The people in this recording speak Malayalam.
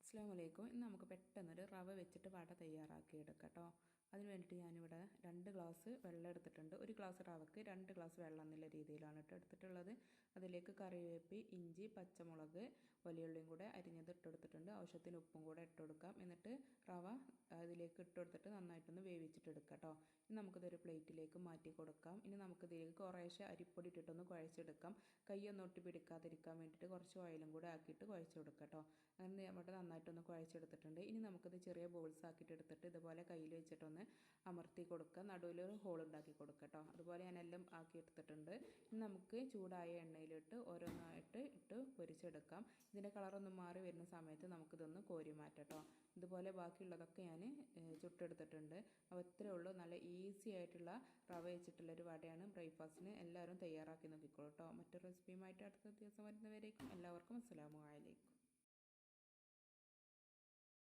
അസ്സലാമു അലൈക്കും. ഇന്ന് നമുക്ക് പെട്ടെന്നൊരു റവ വെച്ചിട്ട് വട തയ്യാറാക്കി എടുക്കാം കേട്ടോ. അതിന് വേണ്ടിയിട്ട് ഞാനിവിടെ 2 ഗ്ലാസ് വെള്ളം എടുത്തിട്ടുണ്ട്. ഒരു ഗ്ലാസ് റവക്ക് 2 ഗ്ലാസ് വെള്ളം എന്നുള്ള രീതിയിലാണ് എടുത്തിട്ടുള്ളത്. അതിലേക്ക് കറിവേപ്പ്, ഇഞ്ചി, പച്ചമുളക്, വലിയുള്ളിയും കൂടെ അരിഞ്ഞത് ഇട്ടെടുത്തിട്ടുണ്ട്. ആവശ്യത്തിന് ഉപ്പും കൂടെ ഇട്ടുകൊടുക്കാം. എന്നിട്ട് റവ അതിലേക്ക് ഇട്ടുകൊടുത്തിട്ട് നന്നായിട്ടൊന്ന് വേവിച്ചിട്ട് എടുക്കാം കേട്ടോ. ഇനി നമുക്കിതൊരു പ്ലേറ്റിലേക്ക് മാറ്റി കൊടുക്കാം. ഇനി നമുക്കിതിലേക്ക് കുറേശ്ശെ അരിപ്പൊടി ഇട്ടിട്ടൊന്ന് കുഴച്ചെടുക്കാം. കൈയൊന്നും ഒട്ടി പിടിക്കാതിരിക്കാൻ വേണ്ടിയിട്ട് കുറച്ച് ഓയിലും കൂടെ ആക്കിയിട്ട് കുഴച്ചെടുക്കാം കേട്ടോ. അങ്ങനെ നമ്മുടെ നന്നായിട്ടൊന്ന് കുഴച്ചെടുത്തിട്ടുണ്ട്. ഇനി നമുക്കിത് ചെറിയ ബോൾസ് ആക്കിയിട്ട് എടുത്തിട്ട് ഇതുപോലെ കയ്യിൽ വെച്ചിട്ടൊന്ന് അമർത്തി കൊടുക്കുക. നടുവിലൊരു ഹോൾ ഉണ്ടാക്കി കൊടുക്കുക കേട്ടോ. അതുപോലെ ഞാൻ എല്ലാം ആക്കി എടുത്തിട്ടുണ്ട്. ഇനി നമുക്ക് ചൂടായ എണ്ണയിലിട്ട് ഓരോന്നായിട്ട് ഇട്ട് പൊരിച്ചെടുക്കാം. ഇതിൻ്റെ കളറൊന്നും മാറി വരുന്ന സമയത്ത് നമുക്കിതൊന്ന് കോരി മാറ്റാം കേട്ടോ. ഇതുപോലെ ബാക്കിയുള്ളതൊക്കെ ഞാൻ ചുട്ടെടുത്തിട്ടുണ്ട്. അപ്പോൾ ഇത്രയേ ഉള്ളൂ. നല്ല ഈസി ആയിട്ടുള്ള റവ വെച്ചിട്ടുള്ളൊരു വടയാണ്. ബ്രേക്ക്ഫാസ്റ്റിന് എല്ലാവരും തയ്യാറാക്കി നോക്കിക്കോളൂ കേട്ടോ. മറ്റൊരു റെസിപ്പിയുമായിട്ട് അടുത്ത ദിവസം വരുന്നവരേക്കും എല്ലാവർക്കും അസ്സലാമു അലൈക്കും.